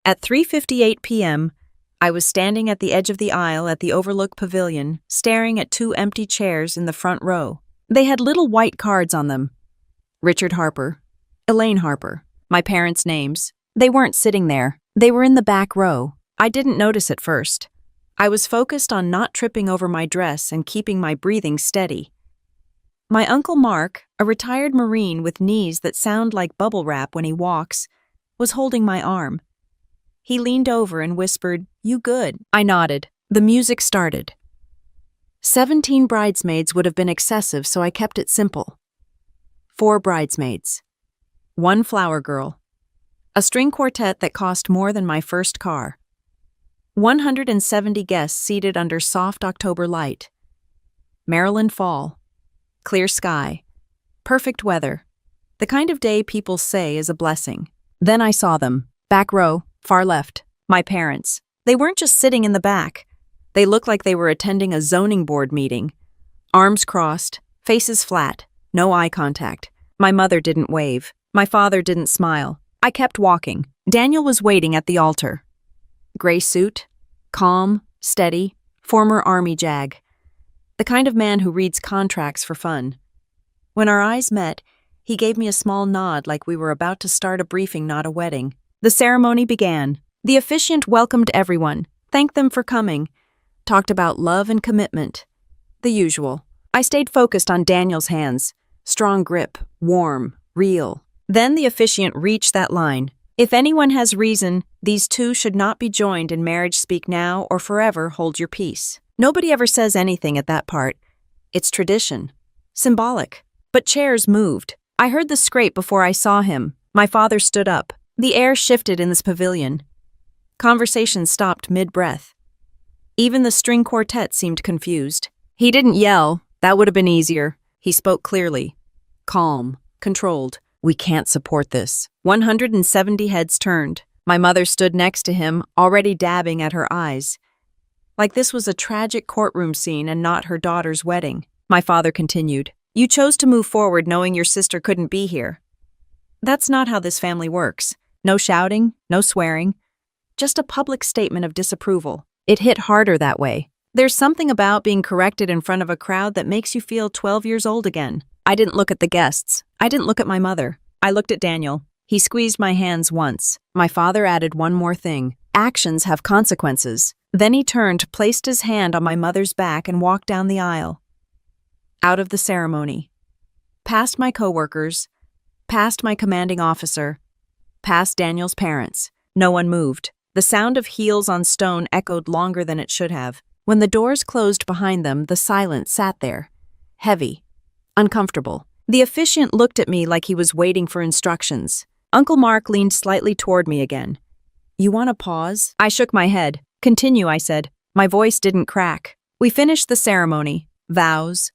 At 3:58 p.m., I was standing at the edge of the aisle at the Overlook Pavilion, staring at two empty chairs in the front row. They had little white cards on them. Richard Harper, Elaine Harper, my parents' names. They weren't sitting there. They were in the back row. I didn't notice at first. I was focused on not tripping over my dress and keeping my breathing steady. My Uncle Mark, a retired Marine with knees that sound like bubble wrap when he walks, was holding my arm. He leaned over and whispered, "You good?" I nodded. The music started. 17 bridesmaids would have been excessive, so I kept it simple. 4 bridesmaids. 1 flower girl. A string quartet that cost more than my first car. 170 guests seated under soft October light. Maryland fall. Clear sky. Perfect weather. The kind of day people say is a blessing. Then I saw them. Back row, far left. My parents. They weren't just sitting in the back. They looked like they were attending a zoning board meeting. Arms crossed, faces flat, no eye contact. My mother didn't wave. My father didn't smile. I kept walking. Daniel was waiting at the altar. Gray suit, calm, steady, former Army JAG. The kind of man who reads contracts for fun. When our eyes met, he gave me a small nod like we were about to start a briefing, not a wedding. The ceremony began. The officiant welcomed everyone, thanked them for coming, talked about love and commitment. The usual. I stayed focused on Daniel's hands. Strong grip, warm, real. Then the officiant reached that line. If anyone has reason, these two should not be joined in marriage, speak now or forever hold your peace. Nobody ever says anything at that part. It's tradition. Symbolic. But chairs moved. I heard the scrape before I saw him. My father stood up. The air shifted in this pavilion. Conversation stopped mid-breath. Even the string quartet seemed confused. He didn't yell. That would have been easier. He spoke clearly. Calm. Controlled. We can't support this. 170 heads turned. My mother stood next to him, already dabbing at her eyes. Like this was a tragic courtroom scene and not her daughter's wedding. My father continued. You chose to move forward knowing your sister couldn't be here. That's not how this family works. No shouting, no swearing. Just a public statement of disapproval. It hit harder that way. There's something about being corrected in front of a crowd that makes you feel 12 years old again. I didn't look at the guests. I didn't look at my mother. I looked at Daniel. He squeezed my hands once. My father added one more thing. Actions have consequences. Then he turned, placed his hand on my mother's back and walked down the aisle. Out of the ceremony. Past my coworkers. Past my commanding officer. Past Daniel's parents. No one moved. The sound of heels on stone echoed longer than it should have. When the doors closed behind them, the silence sat there. Heavy. Uncomfortable. The officiant looked at me like he was waiting for instructions. Uncle Mark leaned slightly toward me again. You want to pause? I shook my head. Continue, I said. My voice didn't crack. We finished the ceremony. Vows.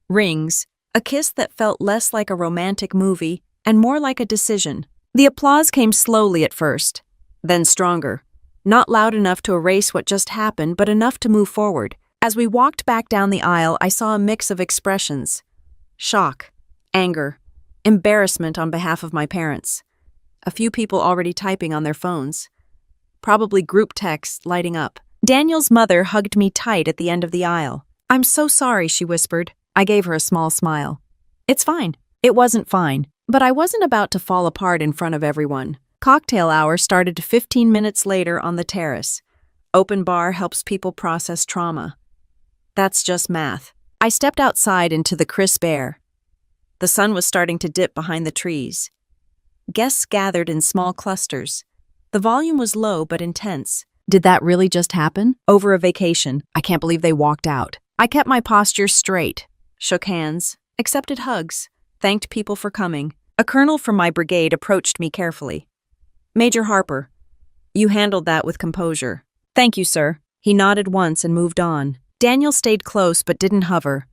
Rings. A kiss that felt less like a romantic movie and more like a decision. The applause came slowly at first, then stronger. Not loud enough to erase what just happened, but enough to move forward. As we walked back down the aisle, I saw a mix of expressions. Shock, anger, embarrassment on behalf of my parents. A few people already typing on their phones. Probably group texts lighting up. Daniel's mother hugged me tight at the end of the aisle. I'm so sorry, she whispered. I gave her a small smile. It's fine. It wasn't fine, but I wasn't about to fall apart in front of everyone. Cocktail hour started 15 minutes later on the terrace. Open bar helps people process trauma. That's just math. I stepped outside into the crisp air. The sun was starting to dip behind the trees. Guests gathered in small clusters. The volume was low but intense. Did that really just happen? Over a vacation. I can't believe they walked out. I kept my posture straight, shook hands, accepted hugs, thanked people for coming. A colonel from my brigade approached me carefully. Major Harper, you handled that with composure. Thank you, sir. He nodded once and moved on. Daniel stayed close but didn't hover.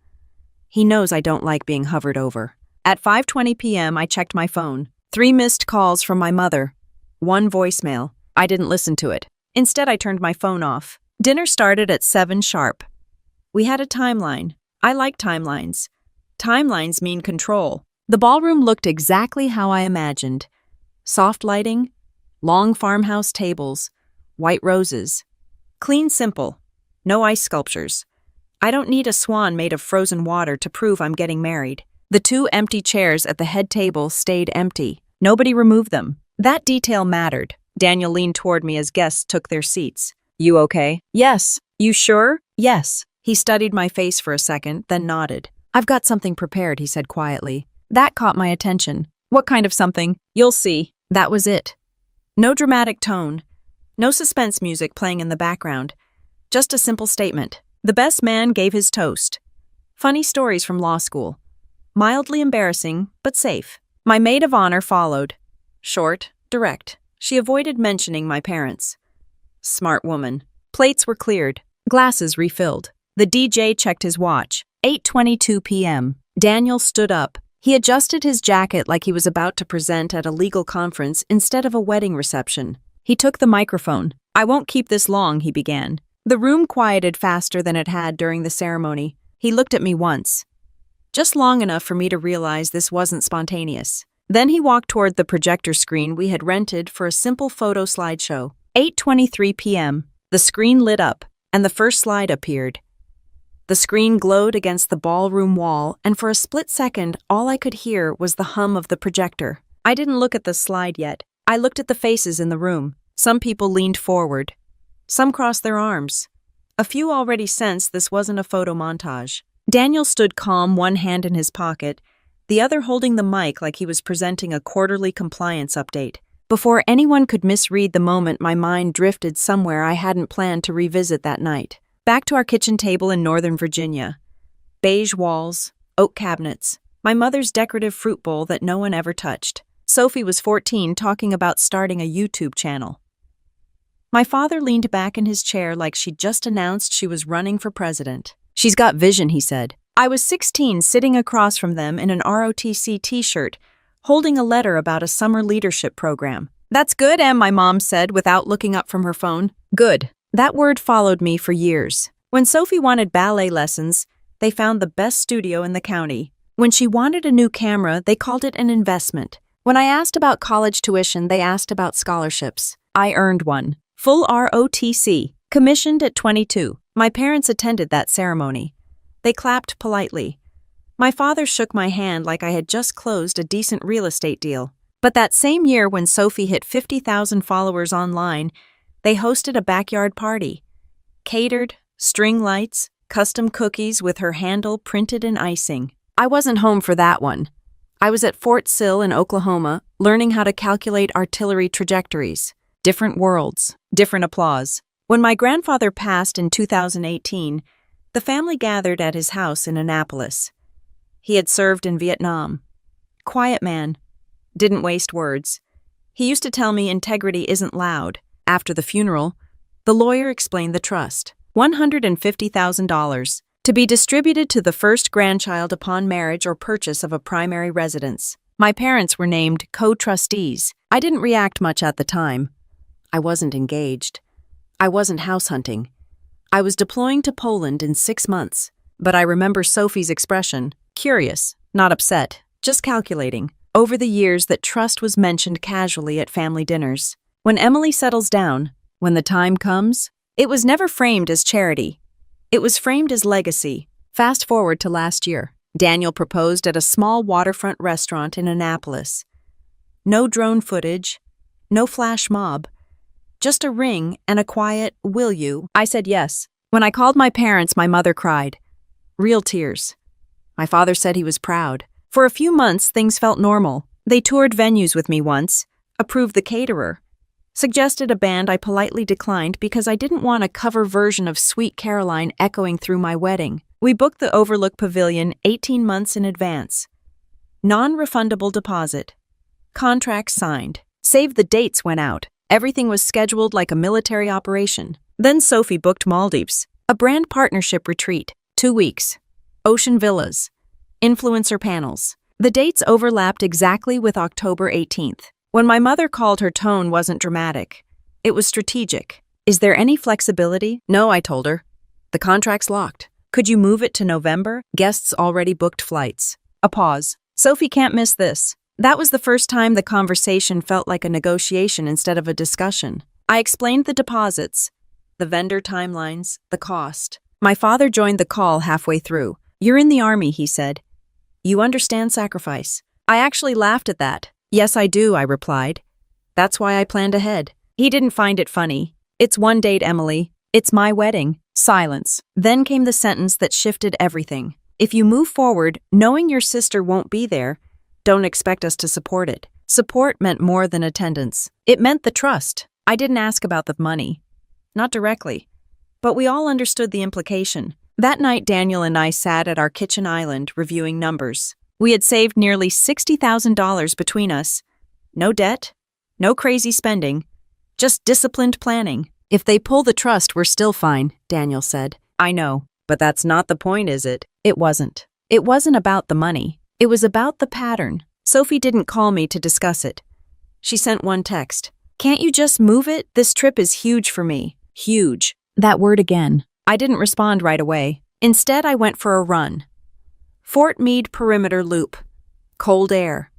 He knows I don't like being hovered over. At 5:20 p.m., I checked my phone. 3 missed calls from my mother. 1 voicemail. I didn't listen to it. Instead, I turned my phone off. Dinner started at 7 sharp. We had a timeline. I like timelines. Timelines mean control. The ballroom looked exactly how I imagined. Soft lighting, Long farmhouse tables, white roses. Clean, simple. No ice sculptures. I don't need a swan made of frozen water to prove I'm getting married. The 2 empty chairs at the head table stayed empty. Nobody removed them. That detail mattered. Daniel leaned toward me as guests took their seats. You okay? Yes. You sure? Yes. He studied my face for a second, then nodded. I've got something prepared, he said quietly. That caught my attention. What kind of something? You'll see. That was it. No dramatic tone. No suspense music playing in the background. Just a simple statement. The best man gave his toast. Funny stories from law school. Mildly embarrassing, but safe. My maid of honor followed. Short, direct. She avoided mentioning my parents. Smart woman. Plates were cleared. Glasses refilled. The DJ checked his watch. 8:22 p.m. Daniel stood up. He adjusted his jacket like he was about to present at a legal conference instead of a wedding reception. He took the microphone. I won't keep this long, he began. The room quieted faster than it had during the ceremony. He looked at me once. Just long enough for me to realize this wasn't spontaneous. Then he walked toward the projector screen we had rented for a simple photo slideshow. 8:23 p.m. The screen lit up, and the first slide appeared. The screen glowed against the ballroom wall, and for a split second, all I could hear was the hum of the projector. I didn't look at the slide yet. I looked at the faces in the room. Some people leaned forward. Some crossed their arms. A few already sensed this wasn't a photo montage. Daniel stood calm, one hand in his pocket, the other holding the mic like he was presenting a quarterly compliance update. Before anyone could misread the moment, my mind drifted somewhere I hadn't planned to revisit that night. Back to our kitchen table in Northern Virginia. Beige walls, oak cabinets, my mother's decorative fruit bowl that no one ever touched. Sophie was 14, talking about starting a YouTube channel. My father leaned back in his chair like she'd just announced she was running for president. She's got vision, he said. I was 16, sitting across from them in an ROTC t-shirt, holding a letter about a summer leadership program. That's good, Em, my mom said without looking up from her phone. Good. That word followed me for years. When Sophie wanted ballet lessons, they found the best studio in the county. When she wanted a new camera, they called it an investment. When I asked about college tuition, they asked about scholarships. I earned one. Full ROTC. Commissioned at 22. My parents attended that ceremony. They clapped politely. My father shook my hand like I had just closed a decent real estate deal. But that same year when Sophie hit 50,000 followers online, they hosted a backyard party. Catered, string lights, custom cookies with her handle printed in icing. I wasn't home for that one. I was at Fort Sill in Oklahoma, learning how to calculate artillery trajectories. Different worlds, different applause. When my grandfather passed in 2018, the family gathered at his house in Annapolis. He had served in Vietnam. Quiet man. Didn't waste words. He used to tell me integrity isn't loud. After the funeral, the lawyer explained the trust. $150,000 to be distributed to the first grandchild upon marriage or purchase of a primary residence. My parents were named co-trustees. I didn't react much at the time. I wasn't engaged. I wasn't house hunting. I was deploying to Poland in 6 months. But I remember Sophie's expression, curious, not upset, just calculating. Over the years that trust was mentioned casually at family dinners. When Emily settles down, when the time comes, it was never framed as charity. It was framed as legacy. Fast forward to last year. Daniel proposed at a small waterfront restaurant in Annapolis. No drone footage, no flash mob. Just a ring and a quiet, will you? I said yes. When I called my parents, my mother cried. Real tears. My father said he was proud. For a few months, things felt normal. They toured venues with me once, approved the caterer, suggested a band I politely declined because I didn't want a cover version of Sweet Caroline echoing through my wedding. We booked the Overlook Pavilion 18 months in advance. Non-refundable deposit. Contracts signed. Save the dates went out. Everything was scheduled like a military operation. Then Sophie booked Maldives, a brand partnership retreat, 2 weeks. Ocean villas. Influencer panels. The dates overlapped exactly with October 18th. When my mother called, her tone wasn't dramatic. It was strategic. Is there any flexibility? No, I told her. The contract's locked. Could you move it to November? Guests already booked flights. A pause. Sophie can't miss this. That was the first time the conversation felt like a negotiation instead of a discussion. I explained the deposits, the vendor timelines, the cost. My father joined the call halfway through. "You're in the army," he said. "You understand sacrifice." I actually laughed at that. "Yes, I do," I replied. "That's why I planned ahead." He didn't find it funny. "It's one date, Emily. It's my wedding." Silence. Then came the sentence that shifted everything. "If you move forward, knowing your sister won't be there, don't expect us to support it." Support meant more than attendance. It meant the trust. I didn't ask about the money. Not directly. But we all understood the implication. That night, Daniel and I sat at our kitchen island reviewing numbers. We had saved nearly $60,000 between us. No debt, no crazy spending, just disciplined planning. "If they pull the trust, we're still fine," Daniel said. "I know, but that's not the point, is it?" It wasn't. It wasn't about the money. It was about the pattern. Sophie didn't call me to discuss it. She sent one text. "Can't you just move it? This trip is huge for me." Huge. That word again. I didn't respond right away. Instead, I went for a run. Fort Meade perimeter loop. Cold air.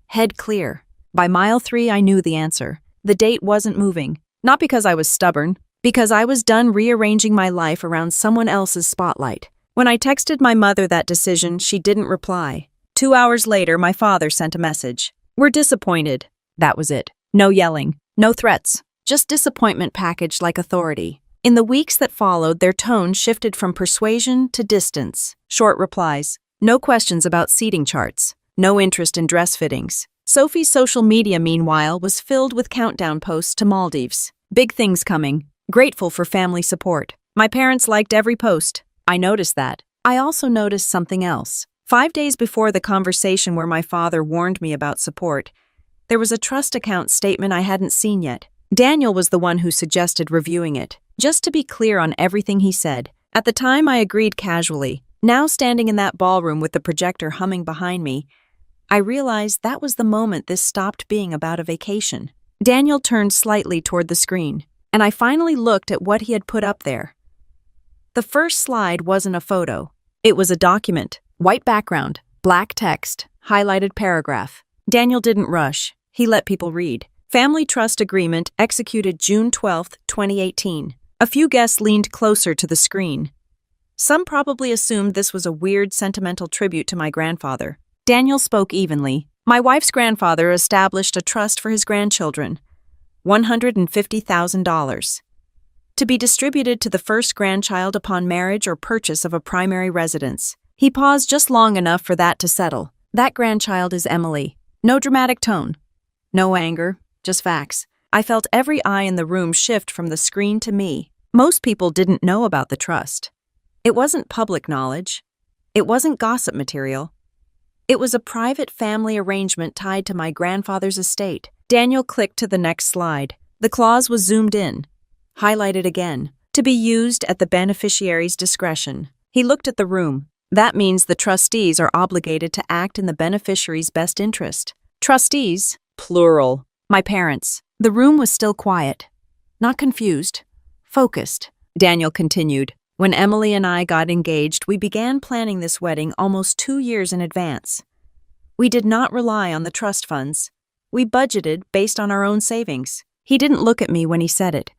Head clear. By mile 3, I knew the answer. The date wasn't moving. Not because I was stubborn, because I was done rearranging my life around someone else's spotlight. When I texted my mother that decision, she didn't reply. 2 hours later, my father sent a message. "We're disappointed." That was it. No yelling, no threats, just disappointment packaged like authority. In the weeks that followed, their tone shifted from persuasion to distance. Short replies. No questions about seating charts. No interest in dress fittings. Sophie's social media, meanwhile, was filled with countdown posts to Maldives. Big things coming. Grateful for family support. My parents liked every post. I noticed that. I also noticed something else. 5 days before the conversation where my father warned me about support, there was a trust account statement I hadn't seen yet. Daniel was the one who suggested reviewing it. Just to be clear on everything he said. At the time, I agreed casually. Now, standing in that ballroom with the projector humming behind me, I realized that was the moment this stopped being about a vacation. Daniel turned slightly toward the screen, and I finally looked at what he had put up there. The first slide wasn't a photo. It was a document. White background, black text, highlighted paragraph. Daniel didn't rush. He let people read. Family Trust Agreement executed June 12, 2018. A few guests leaned closer to the screen. Some probably assumed this was a weird, sentimental tribute to my grandfather. Daniel spoke evenly. My wife's grandfather established a trust for his grandchildren. $150,000. To be distributed to the first grandchild upon marriage or purchase of a primary residence. He paused just long enough for that to settle. That grandchild is Emily. No dramatic tone. No anger, just facts. I felt every eye in the room shift from the screen to me. Most people didn't know about the trust. It wasn't public knowledge. It wasn't gossip material. It was a private family arrangement tied to my grandfather's estate. Daniel clicked to the next slide. The clause was zoomed in, highlighted again, to be used at the beneficiary's discretion. He looked at the room. That means the trustees are obligated to act in the beneficiary's best interest. Trustees, plural. My parents. The room was still quiet. Not confused. Focused. Daniel continued. When Emily and I got engaged, we began planning this wedding almost 2 years in advance. We did not rely on the trust funds. We budgeted based on our own savings. He didn't look at me when he said it.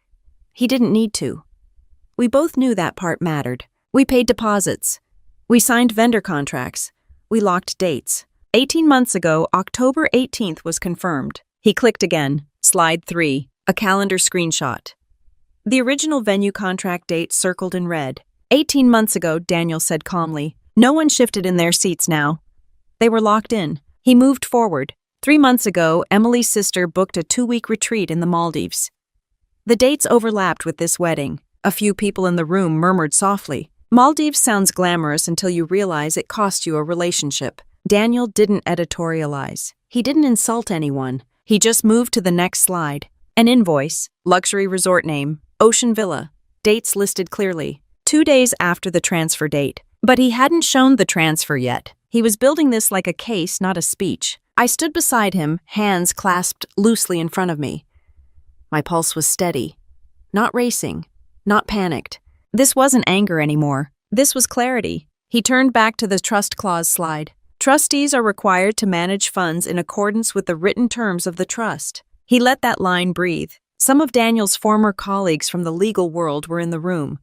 He didn't need to. We both knew that part mattered. We paid deposits. We signed vendor contracts. We locked dates. 18 months ago, October 18th was confirmed. He clicked again. Slide 3. A calendar screenshot. The original venue contract date circled in red. 18 months ago, Daniel said calmly. No one shifted in their seats now. They were locked in. He moved forward. 3 months ago, Emily's sister booked a 2-week retreat in the Maldives. The dates overlapped with this wedding. A few people in the room murmured softly. Maldives sounds glamorous until you realize it cost you a relationship. Daniel didn't editorialize. He didn't insult anyone. He just moved to the next slide. An invoice, luxury resort name, Ocean Villa, dates listed clearly. 2 days after the transfer date. But he hadn't shown the transfer yet. He was building this like a case, not a speech. I stood beside him, hands clasped loosely in front of me. My pulse was steady. Not racing. Not panicked. This wasn't anger anymore. This was clarity. He turned back to the trust clause slide. Trustees are required to manage funds in accordance with the written terms of the trust. He let that line breathe. Some of Daniel's former colleagues from the legal world were in the room.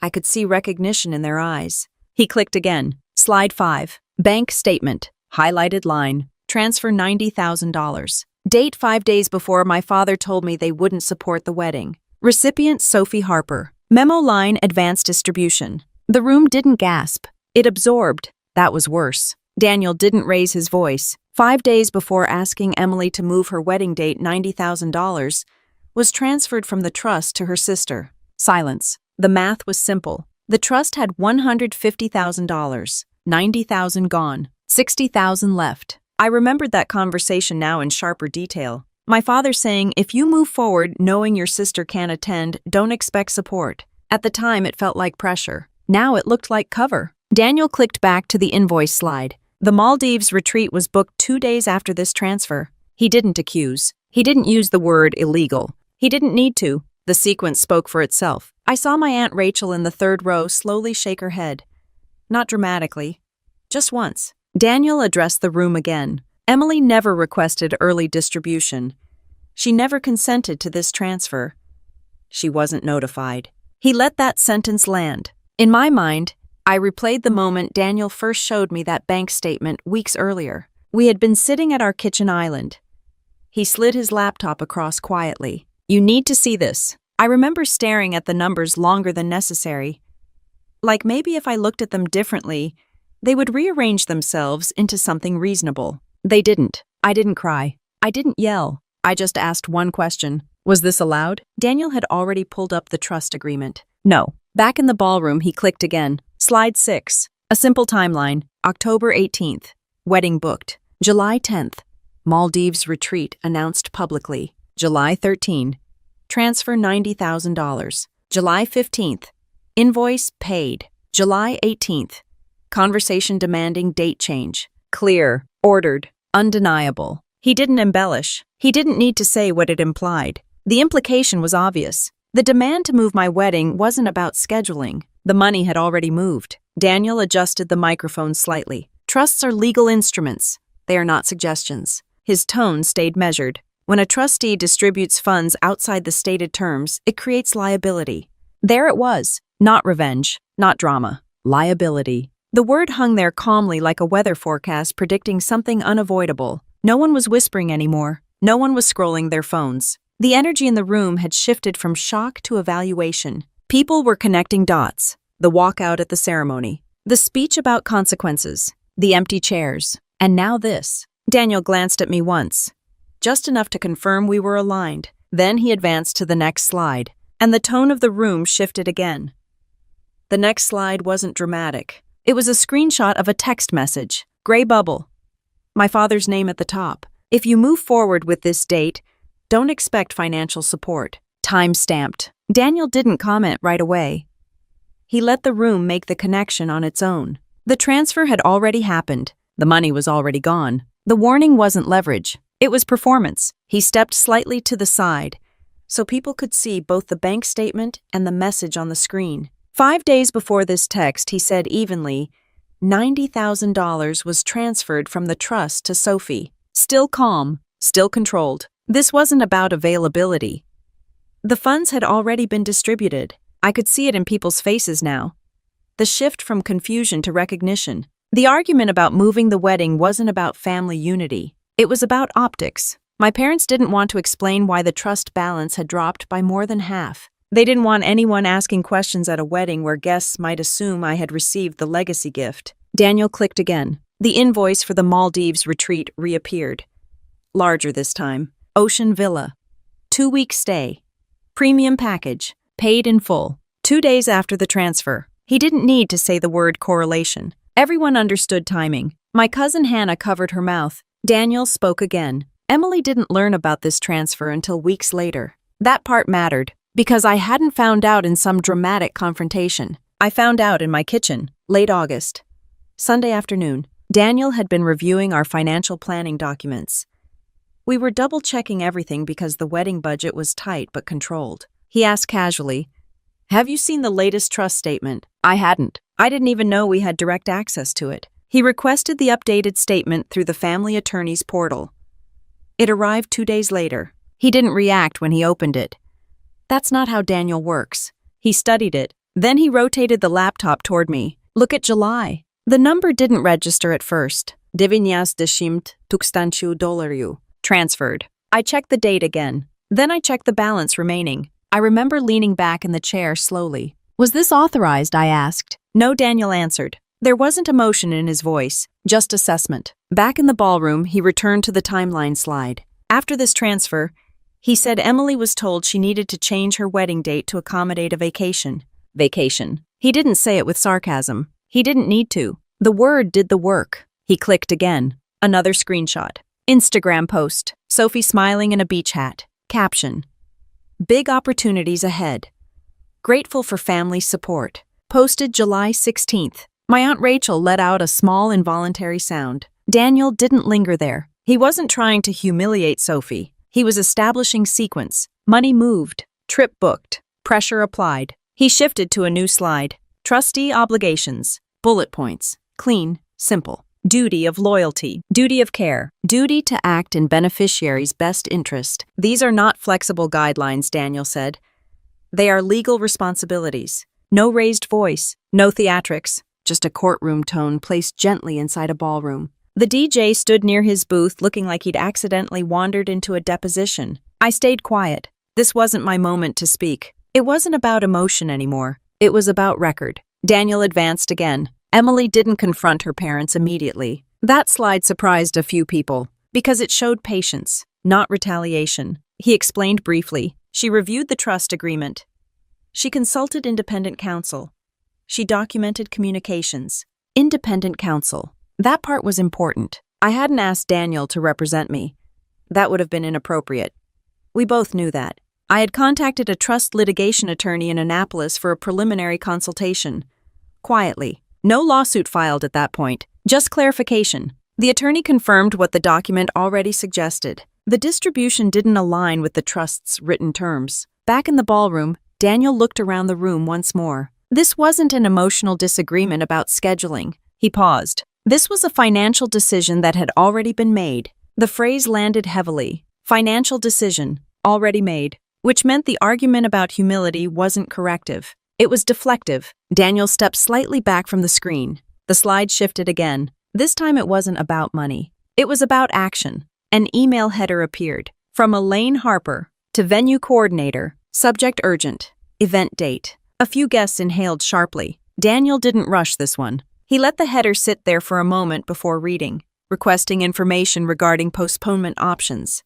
I could see recognition in their eyes. He clicked again. Slide 5. Bank statement. Highlighted line. Transfer $90,000. Date 5 days before my father told me they wouldn't support the wedding. Recipient Sophie Harper. Memo line advance distribution. The room didn't gasp. It absorbed. That was worse. Daniel didn't raise his voice. 5 days before asking Emily to move her wedding date, $90,000 was transferred from the trust to her sister. Silence. The math was simple. The trust had $150,000. 90,000 gone. 60,000 left. I remembered that conversation now in sharper detail. My father saying, if you move forward knowing your sister can't attend, don't expect support. At the time, it felt like pressure. Now it looked like cover. Daniel clicked back to the invoice slide. The Maldives retreat was booked 2 days after this transfer. He didn't accuse. He didn't use the word illegal. He didn't need to. The sequence spoke for itself. I saw my Aunt Rachel in the third row slowly shake her head. Not dramatically. Just once. Daniel addressed the room again. Emily never requested early distribution. She never consented to this transfer. She wasn't notified. He let that sentence land. In my mind, I replayed the moment Daniel first showed me that bank statement weeks earlier. We had been sitting at our kitchen island. He slid his laptop across quietly. You need to see this. I remember staring at the numbers longer than necessary. Like maybe if I looked at them differently, they would rearrange themselves into something reasonable. They didn't. I didn't cry. I didn't yell. I just asked one question. Was this allowed? Daniel had already pulled up the trust agreement. No. Back in the ballroom, he clicked again. Slide 6. A simple timeline. October 18th. Wedding booked. July 10th. Maldives retreat announced publicly. July 13. Transfer $90,000. July 15th. Invoice paid. July 18th. Conversation demanding date change. Clear. Ordered. Undeniable. He didn't embellish. He didn't need to say what it implied. The implication was obvious. The demand to move my wedding wasn't about scheduling. The money had already moved. Daniel adjusted the microphone slightly. Trusts are legal instruments. They are not suggestions. His tone stayed measured. When a trustee distributes funds outside the stated terms, it creates liability. There it was. Not revenge. Not drama. Liability. The word hung there calmly like a weather forecast predicting something unavoidable. No one was whispering anymore. No one was scrolling their phones. The energy in the room had shifted from shock to evaluation. People were connecting dots. The walkout at the ceremony. The speech about consequences. The empty chairs. And now this. Daniel glanced at me once. Just enough to confirm we were aligned. Then he advanced to the next slide. And the tone of the room shifted again. The next slide wasn't dramatic. It was a screenshot of a text message. Gray bubble. My father's name at the top. If you move forward with this date, don't expect financial support. Time stamped. Daniel didn't comment right away. He let the room make the connection on its own. The transfer had already happened. The money was already gone. The warning wasn't leverage. It was performance. He stepped slightly to the side, so people could see both the bank statement and the message on the screen. 5 days before this text, he said evenly, $90,000 was transferred from the trust to Sophie. Still calm, still controlled. This wasn't about availability. The funds had already been distributed. I could see it in people's faces now. The shift from confusion to recognition. The argument about moving the wedding wasn't about family unity. It was about optics. My parents didn't want to explain why the trust balance had dropped by more than half. They didn't want anyone asking questions at a wedding where guests might assume I had received the legacy gift. Daniel clicked again. The invoice for the Maldives retreat reappeared. Larger this time. Ocean Villa. 2-week stay. Premium package. Paid in full. 2 days after the transfer. He didn't need to say the word correlation. Everyone understood timing. My cousin Hannah covered her mouth. Daniel spoke again. Emily didn't learn about this transfer until weeks later. That part mattered, because I hadn't found out in some dramatic confrontation. I found out in my kitchen, late August. Sunday afternoon. Daniel had been reviewing our financial planning documents. We were double-checking everything because the wedding budget was tight but controlled. He asked casually, "Have you seen the latest trust statement?" I hadn't. I didn't even know we had direct access to it. He requested the updated statement through the family attorney's portal. It arrived 2 days later. He didn't react when he opened it. That's not how Daniel works. He studied it. Then he rotated the laptop toward me. Look at July. The number didn't register at first. $9,000 transferred. I checked the date again. Then I checked the balance remaining. I remember leaning back in the chair slowly. Was this authorized? I asked. No, Daniel answered. There wasn't emotion in his voice, just assessment. Back in the ballroom, he returned to the timeline slide. After this transfer, he said Emily was told she needed to change her wedding date to accommodate a vacation. Vacation. He didn't say it with sarcasm. He didn't need to. The word did the work. He clicked again. Another screenshot. Instagram post. Sophie smiling in a beach hat. Caption. Big opportunities ahead. Grateful for family support. Posted July 16th. My Aunt Rachel let out a small involuntary sound. Daniel didn't linger there. He wasn't trying to humiliate Sophie. He was establishing sequence. Money moved. Trip booked. Pressure applied. He shifted to a new slide. Trustee obligations. Bullet points. Clean. Simple. Duty of loyalty. Duty of care. Duty to act in beneficiary's best interest. These are not flexible guidelines, Daniel said. They are legal responsibilities. No raised voice. No theatrics. Just a courtroom tone placed gently inside a ballroom. The DJ stood near his booth looking like he'd accidentally wandered into a deposition. I stayed quiet. This wasn't my moment to speak. It wasn't about emotion anymore. It was about record. Daniel advanced again. Emily didn't confront her parents immediately. That slide surprised a few people because it showed patience, not retaliation. He explained briefly. She reviewed the trust agreement. She consulted independent counsel. She documented communications. Independent counsel. That part was important. I hadn't asked Daniel to represent me. That would have been inappropriate. We both knew that. I had contacted a trust litigation attorney in Annapolis for a preliminary consultation. Quietly. No lawsuit filed at that point. Just clarification. The attorney confirmed what the document already suggested. The distribution didn't align with the trust's written terms. Back in the ballroom, Daniel looked around the room once more. This wasn't an emotional disagreement about scheduling. He paused. This was a financial decision that had already been made. The phrase landed heavily. Financial decision, already made, which meant the argument about humility wasn't corrective. It was deflective. Daniel stepped slightly back from the screen. The slide shifted again. This time it wasn't about money. It was about action. An email header appeared. From Elaine Harper to venue coordinator. Subject urgent. Event date. A few guests inhaled sharply. Daniel didn't rush this one. He let the header sit there for a moment before reading, requesting information regarding postponement options.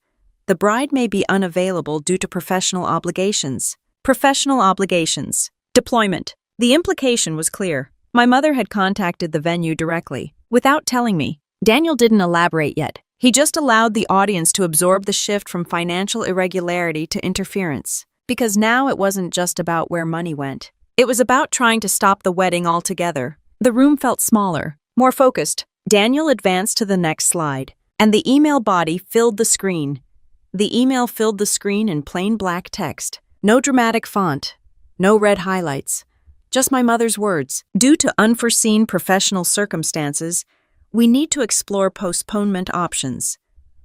The bride may be unavailable due to professional obligations. Professional obligations. Deployment. The implication was clear. My mother had contacted the venue directly, without telling me. Daniel didn't elaborate yet. He just allowed the audience to absorb the shift from financial irregularity to interference. Because now it wasn't just about where money went. It was about trying to stop the wedding altogether. The room felt smaller, more focused. Daniel advanced to the next slide, and the email body filled the screen. The email filled the screen in plain black text. No dramatic font, no red highlights. Just my mother's words. Due to unforeseen professional circumstances, we need to explore postponement options.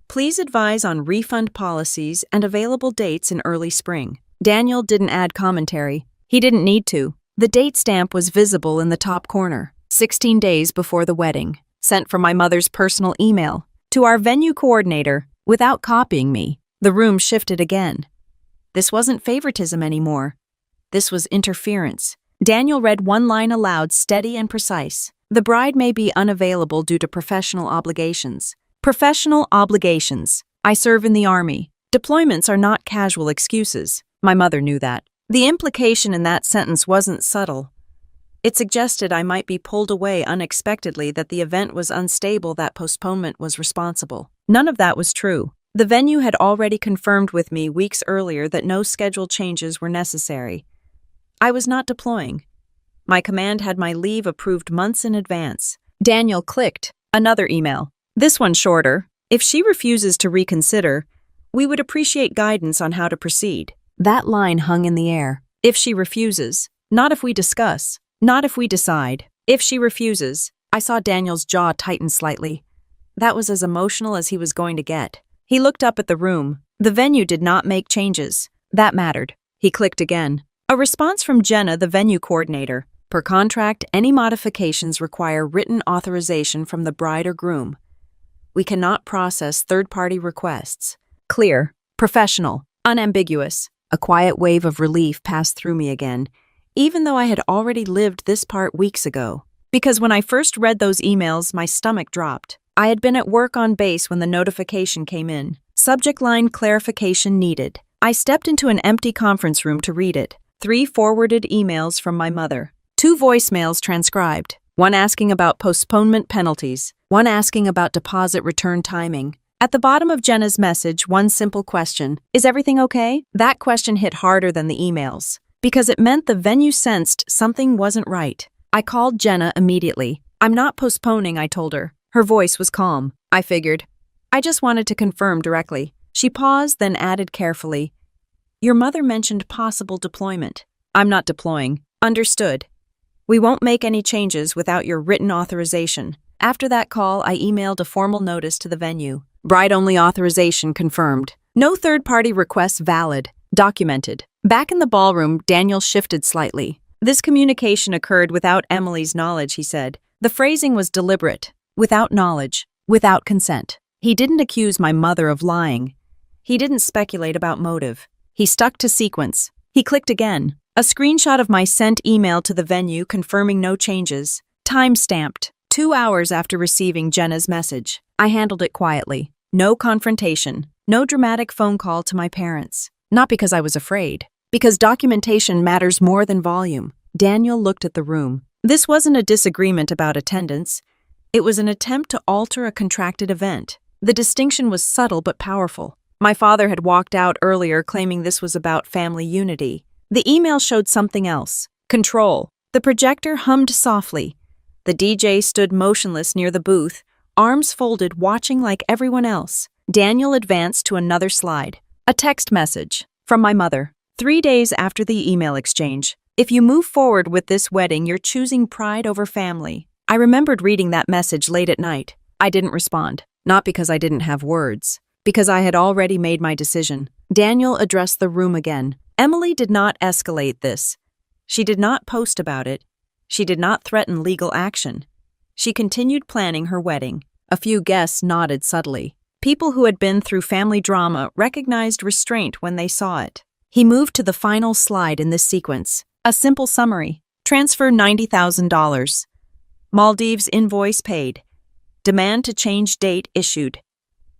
Please advise on refund policies and available dates in early spring. Daniel didn't add commentary. He didn't need to. The date stamp was visible in the top corner, 16 days before the wedding, sent from my mother's personal email to our venue coordinator without copying me. The room shifted again. This wasn't favoritism anymore. This was interference. Daniel read one line aloud, steady and precise. The bride may be unavailable due to professional obligations. Professional obligations. I serve in the Army. Deployments are not casual excuses. My mother knew that. The implication in that sentence wasn't subtle. It suggested I might be pulled away unexpectedly, that the event was unstable, that postponement was responsible. None of that was true. The venue had already confirmed with me weeks earlier that no schedule changes were necessary. I was not deploying. My command had my leave approved months in advance. Daniel clicked. Another email. This one shorter. If she refuses to reconsider, we would appreciate guidance on how to proceed. That line hung in the air. If she refuses. Not if we discuss. Not if we decide. If she refuses. I saw Daniel's jaw tighten slightly. That was as emotional as he was going to get. He looked up at the room. The venue did not make changes. That mattered. He clicked again. A response from Jenna, the venue coordinator. Per contract, any modifications require written authorization from the bride or groom. We cannot process third-party requests. Clear, professional, unambiguous. A quiet wave of relief passed through me again, even though I had already lived this part weeks ago. Because when I first read those emails, my stomach dropped. I had been at work on base when the notification came in. Subject line clarification needed. I stepped into an empty conference room to read it. 3 forwarded emails from my mother. 2 voicemails transcribed. One asking about postponement penalties. One asking about deposit return timing. At the bottom of Jenna's message, one simple question. Is everything okay? That question hit harder than the emails, because it meant the venue sensed something wasn't right. I called Jenna immediately. I'm not postponing, I told her. Her voice was calm. I figured. I just wanted to confirm directly. She paused, then added carefully. Your mother mentioned possible deployment. I'm not deploying. Understood. We won't make any changes without your written authorization. After that call, I emailed a formal notice to the venue. Bride-only authorization confirmed. No third-party requests valid. Documented. Back in the ballroom, Daniel shifted slightly. This communication occurred without Emily's knowledge, he said. The phrasing was deliberate. Without knowledge. Without consent. He didn't accuse my mother of lying. He didn't speculate about motive. He stuck to sequence. He clicked again. A screenshot of my sent email to the venue confirming no changes. Time-stamped. 2 hours after receiving Jenna's message. I handled it quietly. No confrontation. No dramatic phone call to my parents. Not because I was afraid. Because documentation matters more than volume. Daniel looked at the room. This wasn't a disagreement about attendance. It was an attempt to alter a contracted event. The distinction was subtle but powerful. My father had walked out earlier claiming this was about family unity. The email showed something else. Control. The projector hummed softly. The DJ stood motionless near the booth, arms folded, watching like everyone else. Daniel advanced to another slide. A text message from my mother. 3 days after the email exchange. If you move forward with this wedding, you're choosing pride over family. I remembered reading that message late at night. I didn't respond. Not because I didn't have words. Because I had already made my decision. Daniel addressed the room again. Emily did not escalate this. She did not post about it. She did not threaten legal action. She continued planning her wedding. A few guests nodded subtly. People who had been through family drama recognized restraint when they saw it. He moved to the final slide in this sequence. A simple summary. Transfer $90,000. Maldives invoice paid. Demand to change date issued.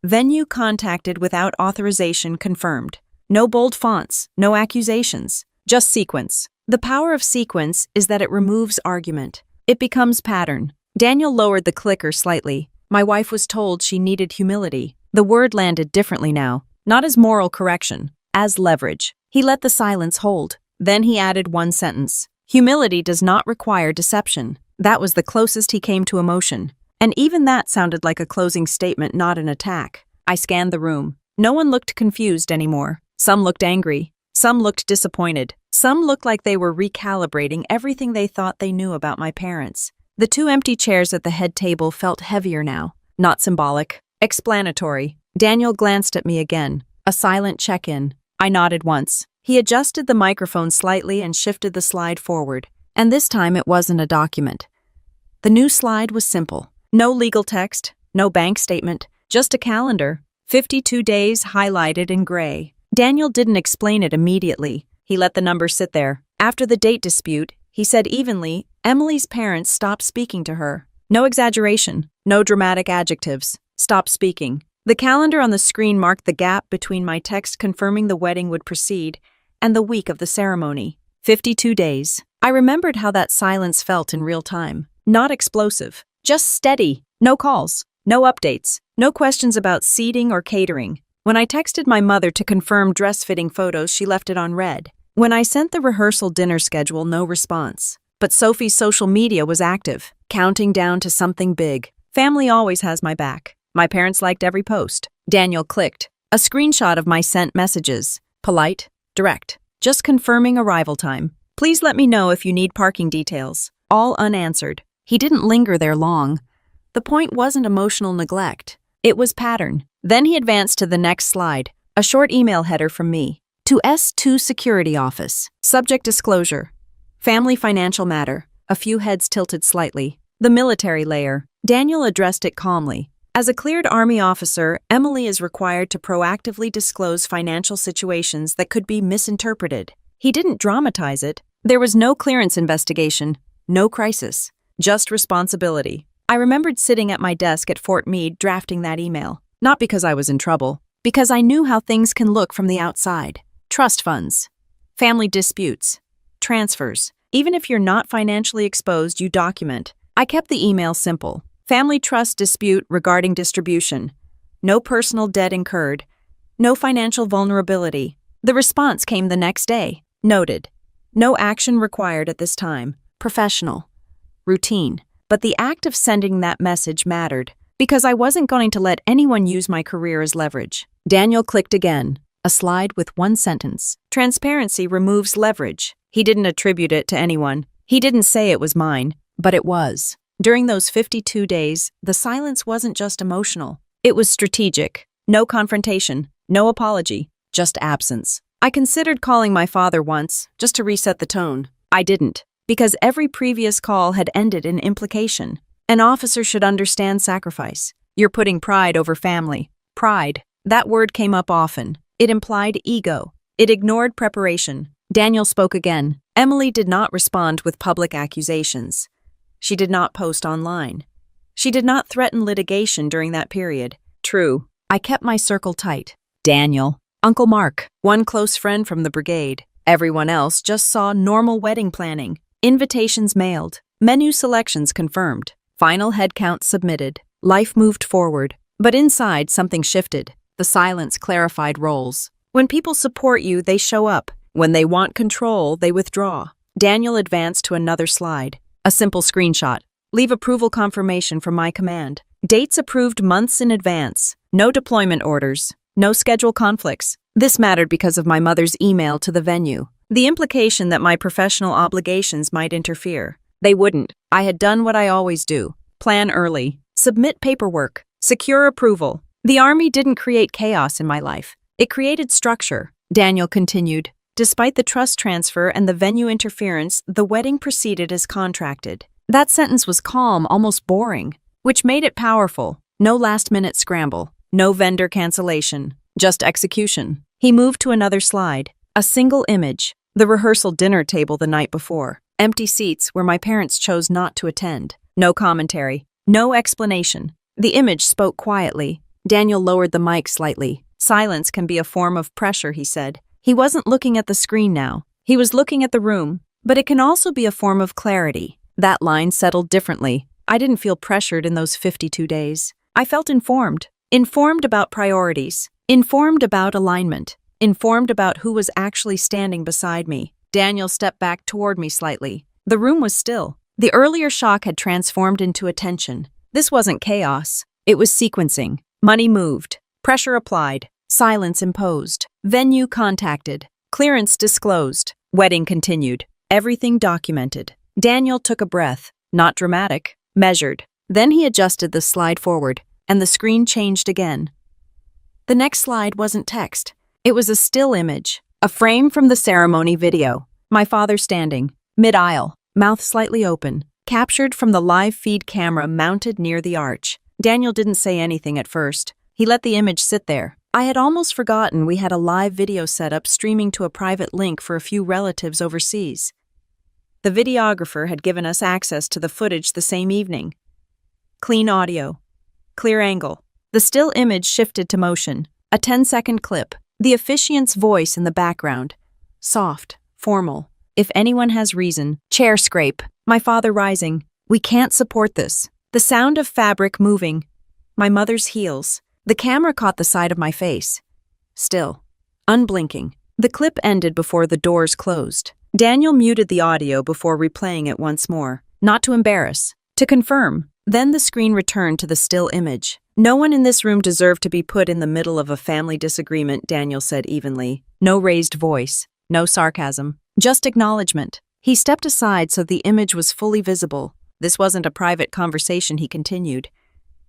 Venue contacted without authorization confirmed. No bold fonts, no accusations, just sequence. The power of sequence is that it removes argument. It becomes pattern. Daniel lowered the clicker slightly. My wife was told she needed humility. The word landed differently now, not as moral correction, as leverage. He let the silence hold. Then he added one sentence. Humility does not require deception. That was the closest he came to emotion. And even that sounded like a closing statement, not an attack. I scanned the room. No one looked confused anymore. Some looked angry. Some looked disappointed. Some looked like they were recalibrating everything they thought they knew about my parents. The 2 empty chairs at the head table felt heavier now. Not symbolic. Explanatory. Daniel glanced at me again. A silent check-in. I nodded once. He adjusted the microphone slightly and shifted the slide forward. And this time it wasn't a document. The new slide was simple. No legal text, no bank statement, just a calendar. 52 days highlighted in gray. Daniel didn't explain it immediately. He let the number sit there. After the date dispute, he said evenly, Emily's parents stopped speaking to her. No exaggeration, no dramatic adjectives. Stopped speaking. The calendar on the screen marked the gap between my text confirming the wedding would proceed and the week of the ceremony. 52 days. I remembered how that silence felt in real time. Not explosive. Just steady. No calls. No updates. No questions about seating or catering. When I texted my mother to confirm dress-fitting photos, she left it on red. When I sent the rehearsal dinner schedule, no response. But Sophie's social media was active, counting down to something big. Family always has my back. My parents liked every post. Daniel clicked. A screenshot of my sent messages. Polite, direct. Just confirming arrival time. Please let me know if you need parking details. All unanswered. He didn't linger there long. The point wasn't emotional neglect. It was pattern. Then he advanced to the next slide, a short email header from me. To S2 Security Office. Subject disclosure. Family financial matter. A few heads tilted slightly. The military layer. Daniel addressed it calmly. As a cleared Army officer, Emily is required to proactively disclose financial situations that could be misinterpreted. He didn't dramatize it. There was no clearance investigation, no crisis, just responsibility. I remembered sitting at my desk at Fort Meade drafting that email, not because I was in trouble, because I knew how things can look from the outside. Trust funds, family disputes, transfers. Even if you're not financially exposed, you document. I kept the email simple. Family trust dispute regarding distribution. No personal debt incurred. No financial vulnerability. The response came the next day. Noted. No action required at this time. Professional. Routine. But the act of sending that message mattered, because I wasn't going to let anyone use my career as leverage. Daniel clicked again. A slide with one sentence. Transparency removes leverage. He didn't attribute it to anyone. He didn't say it was mine, but it was. During those 52 days, the silence wasn't just emotional. It was strategic. No confrontation, no apology, just absence. I considered calling my father once, just to reset the tone. I didn't, because every previous call had ended in implication. An officer should understand sacrifice. You're putting pride over family. Pride. That word came up often. It implied ego. It ignored preparation. Daniel spoke again. Emily did not respond with public accusations. She did not post online. She did not threaten litigation during that period. True, I kept my circle tight. Daniel, Uncle Mark, one close friend from the brigade. Everyone else just saw normal wedding planning. Invitations mailed. Menu selections confirmed. Final head count submitted. Life moved forward. But inside, something shifted. The silence clarified roles. When people support you, they show up. When they want control, they withdraw. Daniel advanced to another slide. A simple screenshot. Leave approval confirmation from my command. Dates approved months in advance. No deployment orders. No schedule conflicts. This mattered because of my mother's email to the venue. The implication that my professional obligations might interfere. They wouldn't. I had done what I always do. Plan early. Submit paperwork. Secure approval. The Army didn't create chaos in my life. It created structure. Daniel continued. Despite the trust transfer and the venue interference, the wedding proceeded as contracted. That sentence was calm, almost boring, which made it powerful. No last-minute scramble. No vendor cancellation. Just execution. He moved to another slide. A single image. The rehearsal dinner table the night before. Empty seats where my parents chose not to attend. No commentary. No explanation. The image spoke quietly. Daniel lowered the mic slightly. Silence can be a form of pressure, he said. He wasn't looking at the screen now. He was looking at the room. But it can also be a form of clarity. That line settled differently. I didn't feel pressured in those 52 days. I felt informed. Informed about priorities. Informed about alignment. Informed about who was actually standing beside me. Daniel stepped back toward me slightly. The room was still. The earlier shock had transformed into attention. This wasn't chaos. It was sequencing. Money moved. Pressure applied. Silence imposed. Venue contacted. Clearance disclosed. Wedding continued. Everything documented. Daniel took a breath. Not dramatic. Measured. Then he adjusted the slide forward, and the screen changed again. The next slide wasn't text. It was a still image. A frame from the ceremony video. My father standing. Mid-aisle. Mouth slightly open. Captured from the live feed camera mounted near the arch. Daniel didn't say anything at first. He let the image sit there. I had almost forgotten we had a live video setup streaming to a private link for a few relatives overseas. The videographer had given us access to the footage the same evening. Clean audio. Clear angle. The still image shifted to motion. A 10-second clip. The officiant's voice in the background. Soft. Formal. If anyone has reason. Chair scrape. My father rising. We can't support this. The sound of fabric moving. My mother's heels. The camera caught the side of my face. Still. Unblinking. The clip ended before the doors closed. Daniel muted the audio before replaying it once more. Not to embarrass. To confirm. Then the screen returned to the still image. No one in this room deserved to be put in the middle of a family disagreement, Daniel said evenly. No raised voice. No sarcasm. Just acknowledgement. He stepped aside so the image was fully visible. This wasn't a private conversation, he continued.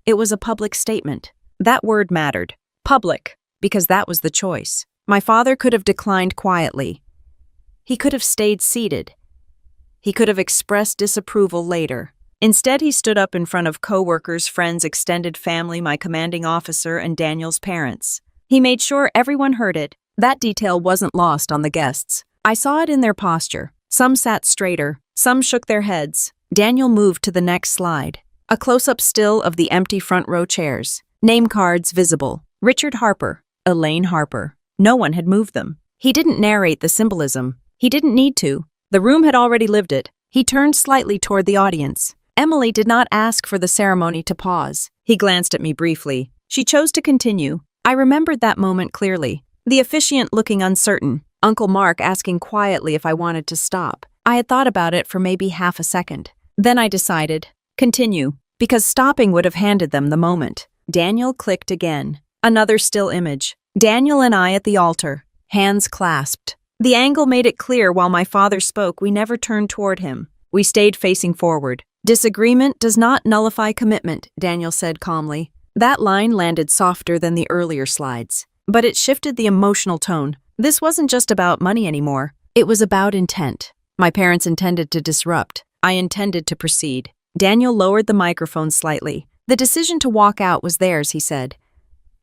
It was a public statement. That word mattered. Public, because that was the choice. My father could have declined quietly. He could have stayed seated. He could have expressed disapproval later. Instead, he stood up in front of coworkers, friends, extended family, my commanding officer, and Daniel's parents. He made sure everyone heard it. That detail wasn't lost on the guests. I saw it in their posture. Some sat straighter, some shook their heads. Daniel moved to the next slide. A close-up still of the empty front row chairs. Name cards visible. Richard Harper, Elaine Harper. No one had moved them. He didn't narrate the symbolism. He didn't need to. The room had already lived it. He turned slightly toward the audience. Emily did not ask for the ceremony to pause. He glanced at me briefly. She chose to continue. I remembered that moment clearly. The officiant looking uncertain. Uncle Mark asking quietly if I wanted to stop. I had thought about it for maybe half a second. Then I decided, continue, because stopping would have handed them the moment. Daniel clicked again. Another still image. Daniel and I at the altar, hands clasped. The angle made it clear while my father spoke, we never turned toward him. We stayed facing forward. Disagreement does not nullify commitment, Daniel said calmly. That line landed softer than the earlier slides. But it shifted the emotional tone. This wasn't just about money anymore. It was about intent. My parents intended to disrupt. I intended to proceed. Daniel lowered the microphone slightly. The decision to walk out was theirs, he said.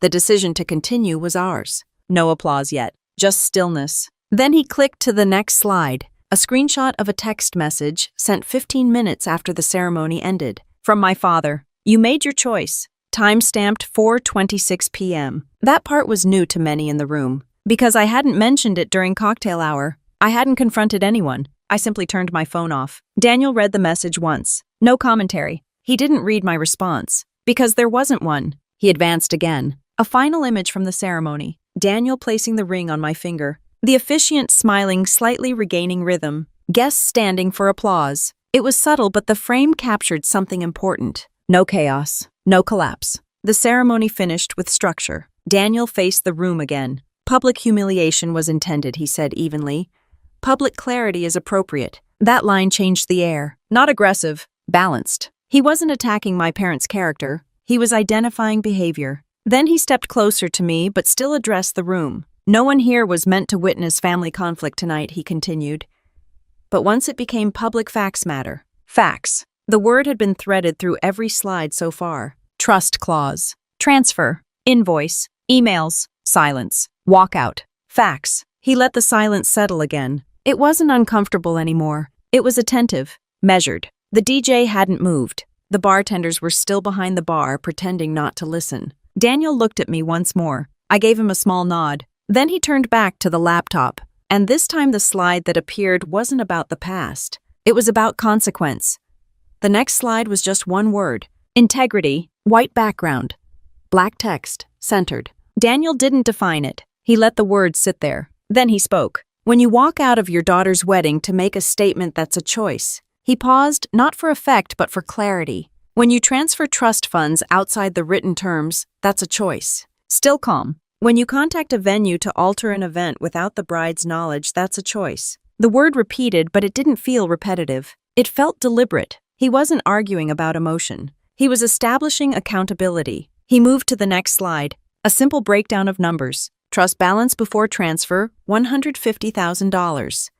The decision to continue was ours. No applause yet, just stillness. Then he clicked to the next slide, a screenshot of a text message sent 15 minutes after the ceremony ended. From my father, you made your choice. Time-stamped 4:26 p.m. That part was new to many in the room. Because I hadn't mentioned it during cocktail hour. I hadn't confronted anyone. I simply turned my phone off. Daniel read the message once. No commentary. He didn't read my response. Because there wasn't one. He advanced again. A final image from the ceremony. Daniel placing the ring on my finger. The officiant smiling, slightly regaining rhythm. Guests standing for applause. It was subtle, but the frame captured something important. No chaos. No collapse. The ceremony finished with structure. Daniel faced the room again. Public humiliation was intended, he said evenly. Public clarity is appropriate. That line changed the air. Not aggressive, balanced. He wasn't attacking my parents' character. He was identifying behavior. Then he stepped closer to me, but still addressed the room. No one here was meant to witness family conflict tonight, he continued. But once it became public, facts matter. Facts. The word had been threaded through every slide so far. Trust clause. Transfer. Invoice. Emails. Silence. Walkout. Facts. He let the silence settle again. It wasn't uncomfortable anymore. It was attentive. Measured. The DJ hadn't moved. The bartenders were still behind the bar, pretending not to listen. Daniel looked at me once more. I gave him a small nod. Then he turned back to the laptop. And this time the slide that appeared wasn't about the past. It was about consequence. The next slide was just one word. Integrity, white background. Black text, centered. Daniel didn't define it. He let the words sit there. Then he spoke. When you walk out of your daughter's wedding to make a statement, that's a choice. He paused, not for effect, but for clarity. When you transfer trust funds outside the written terms, that's a choice. Still calm. When you contact a venue to alter an event without the bride's knowledge, that's a choice. The word repeated, but it didn't feel repetitive. It felt deliberate. He wasn't arguing about emotion. He was establishing accountability. He moved to the next slide. A simple breakdown of numbers. Trust balance before transfer, $150,000.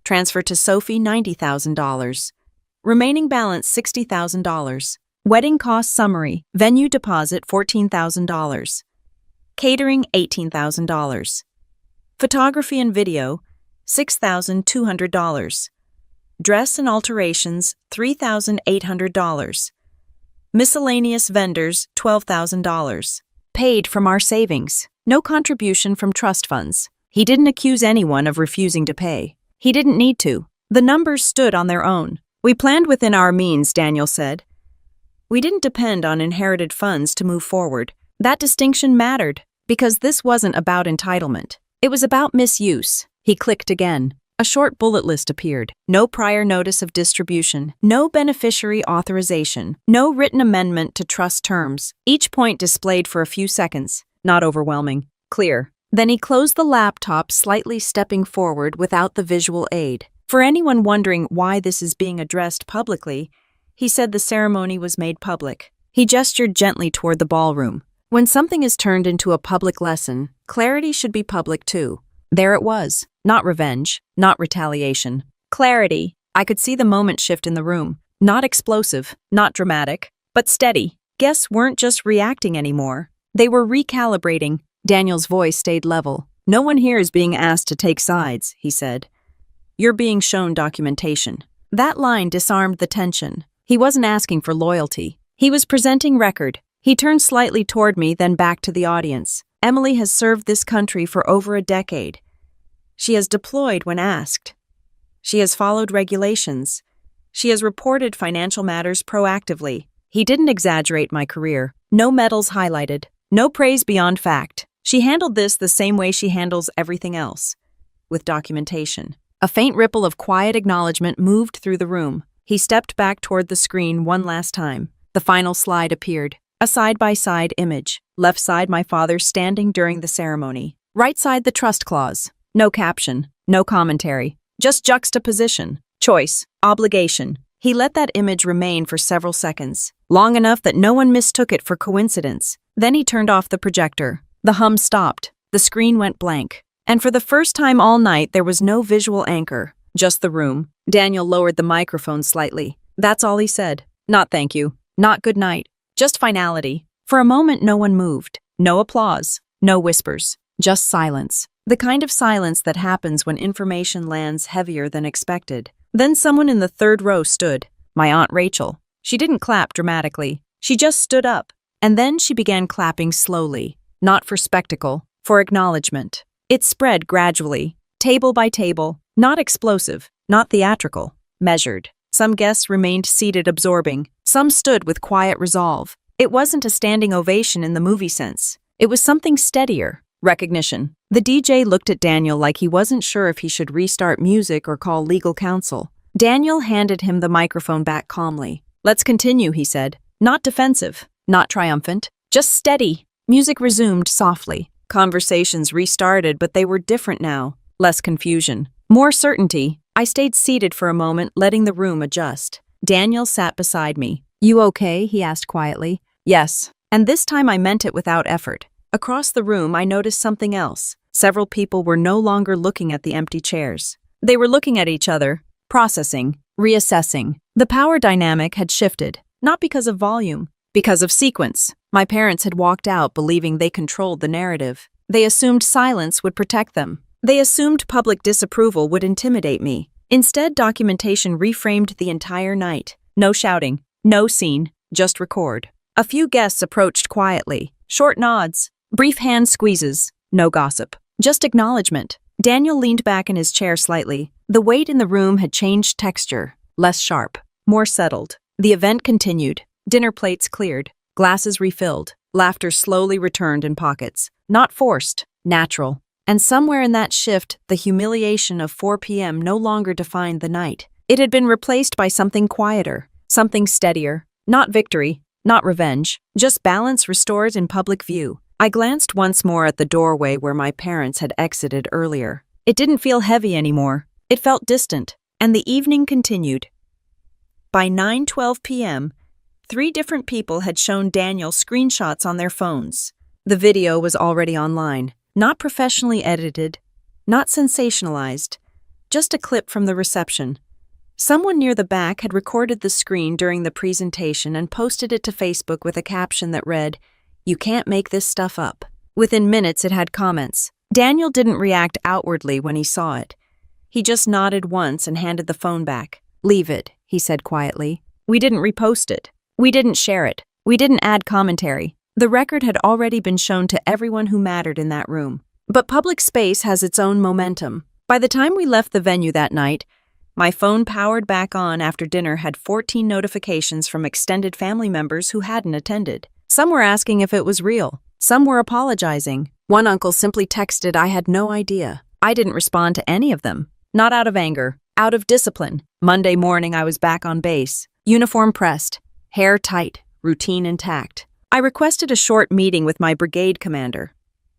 Transfer to Sophie, $90,000. Remaining balance, $60,000. Wedding cost summary. Venue deposit, $14,000. Catering, $18,000. Photography and video, $6,200. Dress and alterations, $3,800. Miscellaneous vendors, $12,000. Paid from our savings. No contribution from trust funds. He didn't accuse anyone of refusing to pay. He didn't need to. The numbers stood on their own. We planned within our means, Daniel said. We didn't depend on inherited funds to move forward. That distinction mattered, because this wasn't about entitlement. It was about misuse. He clicked again. A short bullet list appeared. No prior notice of distribution, no beneficiary authorization, no written amendment to trust terms. Each point displayed for a few seconds. Not overwhelming. Clear. Then he closed the laptop, slightly stepping forward without the visual aid. For anyone wondering why this is being addressed publicly, He said the ceremony was made public. He gestured gently toward the ballroom. When something is turned into a public lesson, clarity should be public too. There it was. Not revenge, not retaliation. Clarity. I could see the moment shift in the room. Not explosive, not dramatic, but steady. Guests weren't just reacting anymore. They were recalibrating. Daniel's voice stayed level. No one here is being asked to take sides, he said. You're being shown documentation. That line disarmed the tension. He wasn't asking for loyalty. He was presenting record. He turned slightly toward me, then back to the audience. Emily has served this country for over a decade. She has deployed when asked. She has followed regulations. She has reported financial matters proactively. He didn't exaggerate my career. No medals highlighted. No praise beyond fact. She handled this the same way she handles everything else. With documentation. A faint ripple of quiet acknowledgement moved through the room. He stepped back toward the screen one last time. The final slide appeared. A side-by-side image. Left side my father standing during the ceremony. Right side the trust clause. No caption. No commentary. Just juxtaposition. Choice. Obligation. He let that image remain for several seconds. Long enough that no one mistook it for coincidence. Then he turned off the projector. The hum stopped. The screen went blank. And for the first time all night, there was no visual anchor. Just the room. Daniel lowered the microphone slightly. That's all he said. Not thank you. Not good night. Just finality. For a moment, no one moved. No applause. No whispers. Just silence. The kind of silence that happens when information lands heavier than expected. Then someone in the third row stood. My Aunt Rachel. She didn't clap dramatically. She just stood up. And then she began clapping slowly. Not for spectacle. For acknowledgement. It spread gradually. Table by table. Not explosive. Not theatrical. Measured. Some guests remained seated absorbing. Some stood with quiet resolve. It wasn't a standing ovation in the movie sense. It was something steadier. Recognition. The DJ looked at Daniel like he wasn't sure if he should restart music or call legal counsel. Daniel handed him the microphone back calmly. Let's continue, he said. Not defensive. Not triumphant. Just steady. Music resumed softly. Conversations restarted, but they were different now. Less confusion. More certainty. I stayed seated for a moment, letting the room adjust. Daniel sat beside me. You okay? He asked quietly. Yes. And this time I meant it without effort. Across the room, I noticed something else. Several people were no longer looking at the empty chairs. They were looking at each other, processing, reassessing. The power dynamic had shifted, not because of volume, because of sequence. My parents had walked out believing they controlled the narrative. They assumed silence would protect them. They assumed public disapproval would intimidate me. Instead, documentation reframed the entire night. No shouting, no scene, just record. A few guests approached quietly. Short nods, brief hand squeezes, no gossip. Just acknowledgement. Daniel leaned back in his chair slightly. The weight in the room had changed texture. Less sharp, more settled. The event continued. Dinner plates cleared. Glasses refilled. Laughter slowly returned in pockets. Not forced, natural. And somewhere in that shift, the humiliation of 4 p.m. no longer defined the night. It had been replaced by something quieter, something steadier. Not victory, not revenge, just balance restored in public view. I glanced once more at the doorway where my parents had exited earlier. It didn't feel heavy anymore. It felt distant, and the evening continued. By 9:12 p.m., 3 different people had shown Daniel screenshots on their phones. The video was already online. Not professionally edited, not sensationalized, just a clip from the reception. Someone near the back had recorded the screen during the presentation and posted it to Facebook with a caption that read, "You can't make this stuff up." Within minutes, it had comments. Daniel didn't react outwardly when he saw it. He just nodded once and handed the phone back. "Leave it," he said quietly. "We didn't repost it. We didn't share it. We didn't add commentary." The record had already been shown to everyone who mattered in that room. But public space has its own momentum. By the time we left the venue that night, my phone powered back on after dinner had 14 notifications from extended family members who hadn't attended. Some were asking if it was real. Some were apologizing. One uncle simply texted, "I had no idea." I didn't respond to any of them. Not out of anger, out of discipline. Monday morning I was back on base. Uniform pressed, hair tight, routine intact. I requested a short meeting with my brigade commander.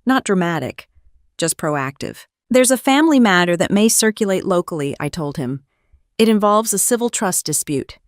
Not dramatic, just proactive. "There's a family matter that may circulate locally," I told him. "It involves a civil trust dispute.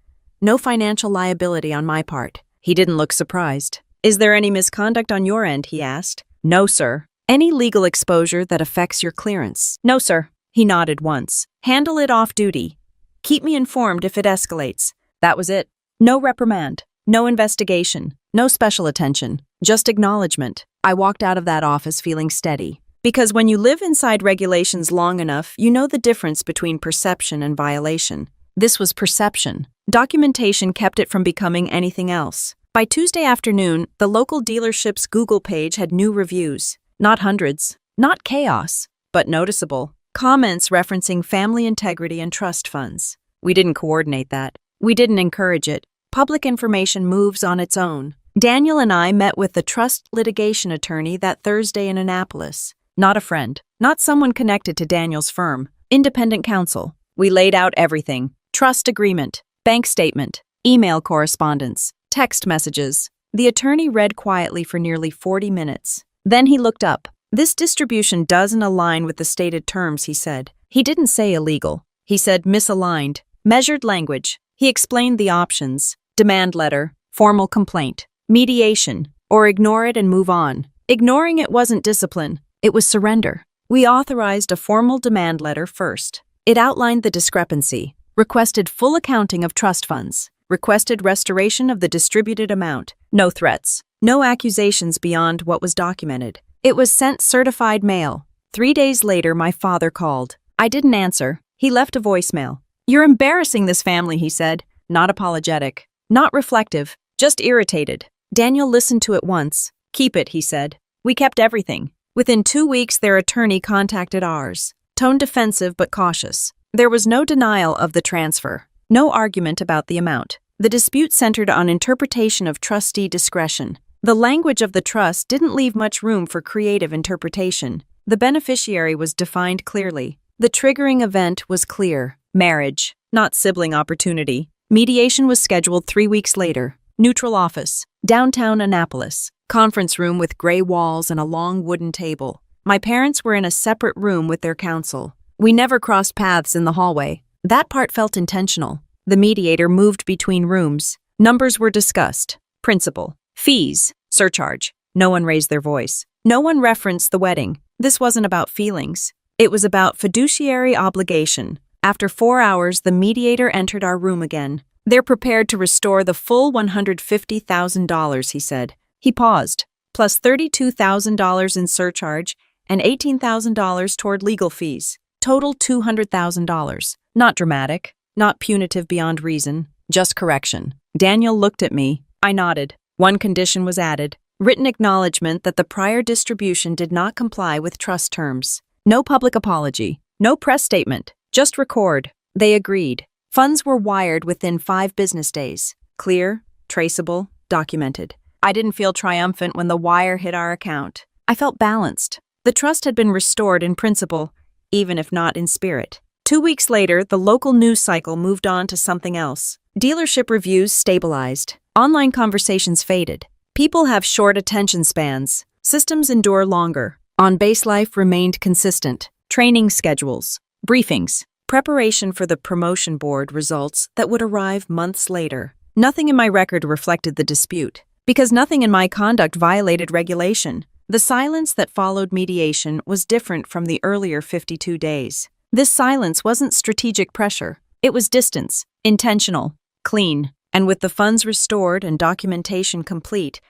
No financial liability on my part. He didn't look surprised. Is there any misconduct on your end? He asked. No, sir. Any legal exposure that affects your clearance? No, sir. He nodded once. Handle it off duty. Keep me informed if it escalates. That was it. No reprimand. No investigation. No special attention. Just acknowledgement. I walked out of that office feeling steady. Because when you live inside regulations long enough, you know the difference between perception and violation. This was perception. Documentation kept it from becoming anything else. By Tuesday afternoon, the local dealership's Google page had new reviews. Not hundreds, not chaos, but noticeable. Comments referencing family integrity and trust funds. We didn't coordinate that. We didn't encourage it. Public information moves on its own. Daniel and I met with the trust litigation attorney that Thursday in Annapolis. Not a friend, not someone connected to Daniel's firm. Independent counsel. We laid out everything. Trust agreement, bank statement, email correspondence, text messages. The attorney read quietly for nearly 40 minutes. Then he looked up. This distribution doesn't align with the stated terms, he said. He didn't say illegal. He said misaligned. Measured language. He explained the options. Demand letter, formal complaint, mediation, or ignore it and move on. Ignoring it wasn't discipline. It was surrender. We authorized a formal demand letter first. It outlined the discrepancy, requested full accounting of trust funds, requested restoration of the distributed amount, no threats, no accusations beyond what was documented. It was sent certified mail. 3 days later, my father called. I didn't answer. He left a voicemail. You're embarrassing this family, he said. Not apologetic, not reflective, just irritated. Daniel listened to it once. Keep it, he said. We kept everything. Within 2 weeks, their attorney contacted ours. Tone defensive but cautious. There was no denial of the transfer. No argument about the amount. The dispute centered on interpretation of trustee discretion. The language of the trust didn't leave much room for creative interpretation. The beneficiary was defined clearly. The triggering event was clear. Marriage, not sibling opportunity. Mediation was scheduled 3 weeks later. Neutral office. Downtown Annapolis. Conference room with gray walls and a long wooden table. My parents were in a separate room with their counsel. We never crossed paths in the hallway. That part felt intentional. The mediator moved between rooms. Numbers were discussed. Principal. Fees. Surcharge. No one raised their voice. No one referenced the wedding. This wasn't about feelings. It was about fiduciary obligation. After 4 hours, the mediator entered our room again. They're prepared to restore the full $150,000, he said. He paused, plus $32,000 in surcharge and $18,000 toward legal fees. Total $200,000. Not dramatic, not punitive beyond reason, just correction. Daniel looked at me. I nodded. One condition was added. Written acknowledgement that the prior distribution did not comply with trust terms. No public apology. No press statement. Just record. They agreed. Funds were wired within 5 business days. Clear, traceable, documented. I didn't feel triumphant when the wire hit our account. I felt balanced. The trust had been restored in principle, even if not in spirit. 2 weeks later, the local news cycle moved on to something else. Dealership reviews stabilized. Online conversations faded. People have short attention spans. Systems endure longer. On-base life remained consistent. Training schedules. Briefings. Preparation for the promotion board results that would arrive months later. Nothing in my record reflected the dispute, because nothing in my conduct violated regulation. The silence that followed mediation was different from the earlier 52 days. This silence wasn't strategic pressure. It was distance, intentional, clean, and with the funds restored and documentation complete,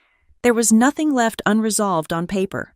there was nothing left unresolved on paper.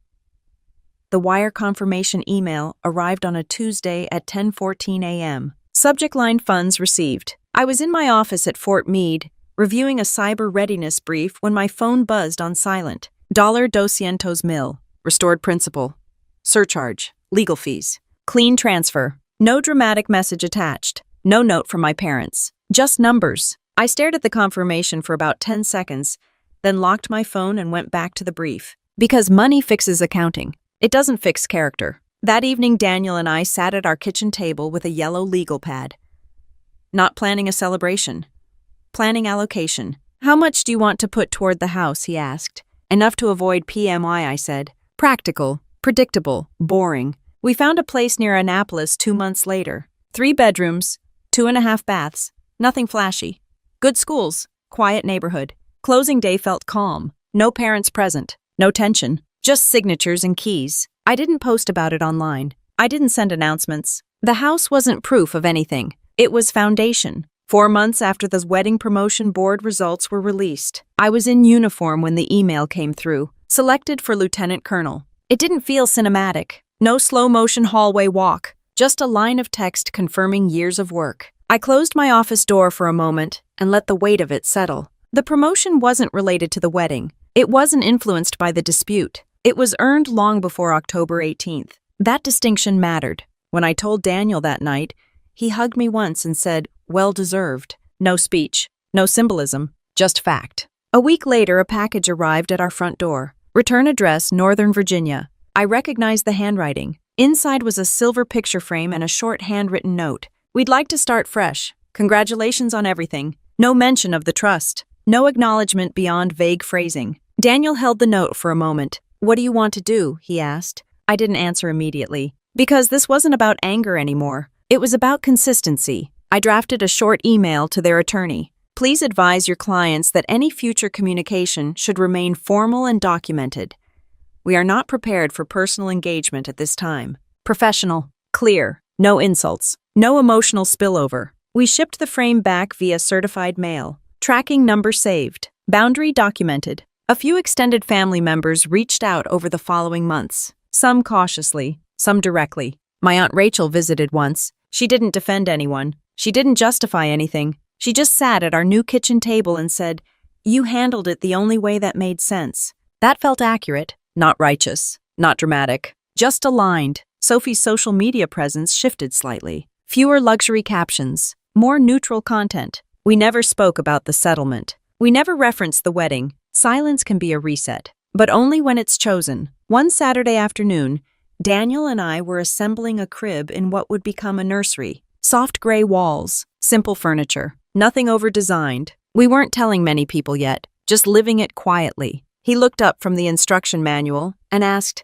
The wire confirmation email arrived on a Tuesday at 10:14 a.m. Subject line funds received. I was in my office at Fort Meade, reviewing a cyber readiness brief when my phone buzzed on silent. $200,000 restored principal. Surcharge. Legal fees. Clean transfer. No dramatic message attached. No note from my parents. Just numbers. I stared at the confirmation for about 10 seconds, then locked my phone and went back to the brief. Because money fixes accounting. It doesn't fix character. That evening, Daniel and I sat at our kitchen table with a yellow legal pad. Not planning a celebration. Planning allocation. How much do you want to put toward the house, he asked. Enough to avoid PMI, I said. Practical, predictable, boring. We found a place near Annapolis 2 months later. 3 bedrooms, 2.5 baths. Nothing flashy. Good schools, quiet neighborhood. Closing day felt calm. No parents present. No tension. Just signatures and keys. I didn't post about it online. I didn't send announcements. The house wasn't proof of anything. It was foundation. 4 months after the wedding promotion board results were released, I was in uniform when the email came through. Selected for lieutenant colonel. It didn't feel cinematic. No slow-motion hallway walk. Just a line of text confirming years of work. I closed my office door for a moment and let the weight of it settle. The promotion wasn't related to the wedding. It wasn't influenced by the dispute. It was earned long before October 18th. That distinction mattered. When I told Daniel that night, he hugged me once and said, "Well deserved." No speech, no symbolism, just fact. A week later, a package arrived at our front door. Return address, Northern Virginia. I recognized the handwriting. Inside was a silver picture frame and a short handwritten note. "We'd like to start fresh. Congratulations on everything." No mention of the trust. No acknowledgement beyond vague phrasing. Daniel held the note for a moment. "What do you want to do?" he asked. I didn't answer immediately. Because this wasn't about anger anymore. It was about consistency. I drafted a short email to their attorney. "Please advise your clients that any future communication should remain formal and documented. We are not prepared for personal engagement at this time. Professional, clear, no insults, no emotional spillover." We shipped the frame back via certified mail. Tracking number saved. Boundary documented. A few extended family members reached out over the following months. Some cautiously, some directly. My Aunt Rachel visited once. She didn't defend anyone. She didn't justify anything. She just sat at our new kitchen table and said, "You handled it the only way that made sense." That felt accurate, not righteous, not dramatic, just aligned. Sophie's social media presence shifted slightly. Fewer luxury captions, more neutral content. We never spoke about the settlement. We never referenced the wedding. Silence can be a reset, but only when it's chosen. One Saturday afternoon, Daniel and I were assembling a crib in what would become a nursery. Soft gray walls, simple furniture, nothing over-designed. We weren't telling many people yet, just living it quietly. He looked up from the instruction manual and asked,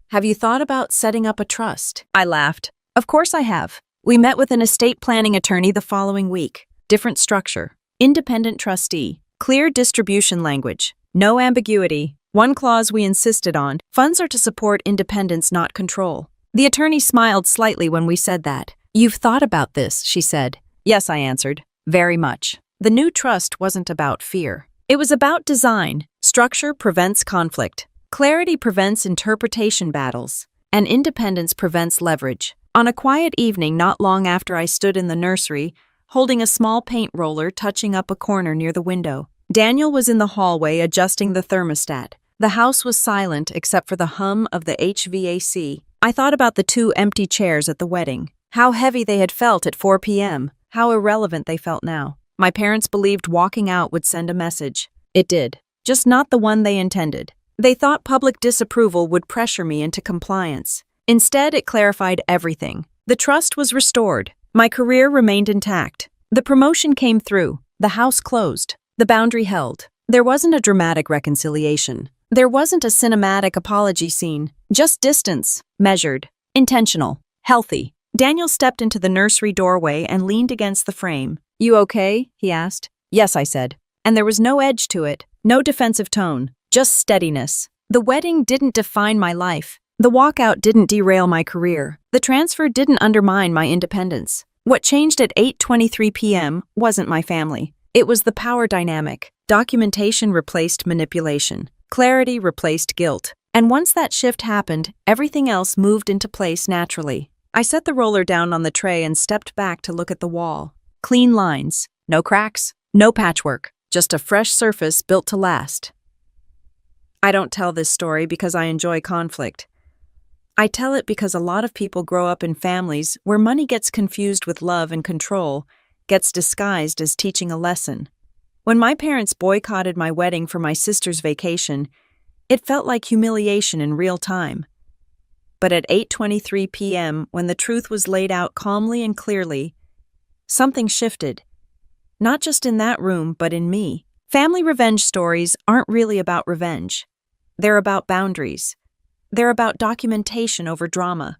"Have you thought about setting up a trust?" I laughed. "Of course I have." We met with an estate planning attorney the following week. Different structure. Independent trustee. Clear distribution language. No ambiguity. One clause we insisted on. Funds are to support independence, not control. The attorney smiled slightly when we said that. "You've thought about this," she said. "Yes," I answered. "Very much." The new trust wasn't about fear. It was about design. Structure prevents conflict. Clarity prevents interpretation battles. And independence prevents leverage. On a quiet evening not long after I stood in the nursery, holding a small paint roller touching up a corner near the window, Daniel was in the hallway adjusting the thermostat. The house was silent except for the hum of the HVAC. I thought about the 2 empty chairs at the wedding. How heavy they had felt at 4 p.m. How irrelevant they felt now. My parents believed walking out would send a message. It did. Just not the one they intended. They thought public disapproval would pressure me into compliance. Instead, it clarified everything. The trust was restored. My career remained intact. The promotion came through. The house closed. The boundary held. There wasn't a dramatic reconciliation. There wasn't a cinematic apology scene. Just distance. Measured. Intentional. Healthy. Daniel stepped into the nursery doorway and leaned against the frame. "You okay?" he asked. "Yes," I said. And there was no edge to it. No defensive tone. Just steadiness. The wedding didn't define my life. The walkout didn't derail my career. The transfer didn't undermine my independence. What changed at 8:23 p.m. wasn't my family. It was the power dynamic. Documentation replaced manipulation. Clarity replaced guilt. And once that shift happened, everything else moved into place naturally. I set the roller down on the tray and stepped back to look at the wall. Clean lines. No cracks. No patchwork. Just a fresh surface built to last. I don't tell this story because I enjoy conflict. I tell it because a lot of people grow up in families where money gets confused with love and control, gets disguised as teaching a lesson. When my parents boycotted my wedding for my sister's vacation, it felt like humiliation in real time. But at 8:23 p.m., when the truth was laid out calmly and clearly, something shifted. Not just in that room, but in me. Family revenge stories aren't really about revenge. They're about boundaries. They're about documentation over drama.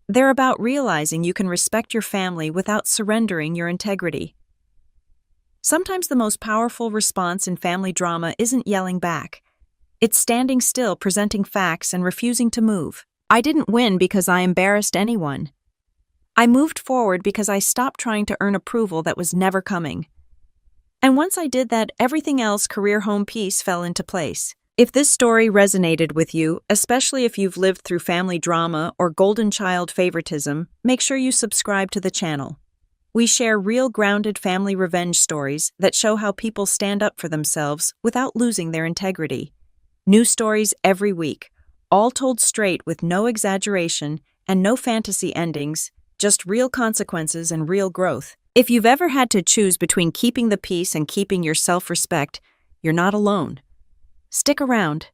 They're about realizing you can respect your family without surrendering your integrity. Sometimes the most powerful response in family drama isn't yelling back. It's standing still, presenting facts, and refusing to move. I didn't win because I embarrassed anyone. I moved forward because I stopped trying to earn approval that was never coming. And once I did that, everything else, career, home, peace, fell into place. If this story resonated with you, especially if you've lived through family drama or golden child favoritism, make sure you subscribe to the channel. We share real, grounded family revenge stories that show how people stand up for themselves without losing their integrity. New stories every week, all told straight with no exaggeration and no fantasy endings, just real consequences and real growth. If you've ever had to choose between keeping the peace and keeping your self-respect, you're not alone. Stick around.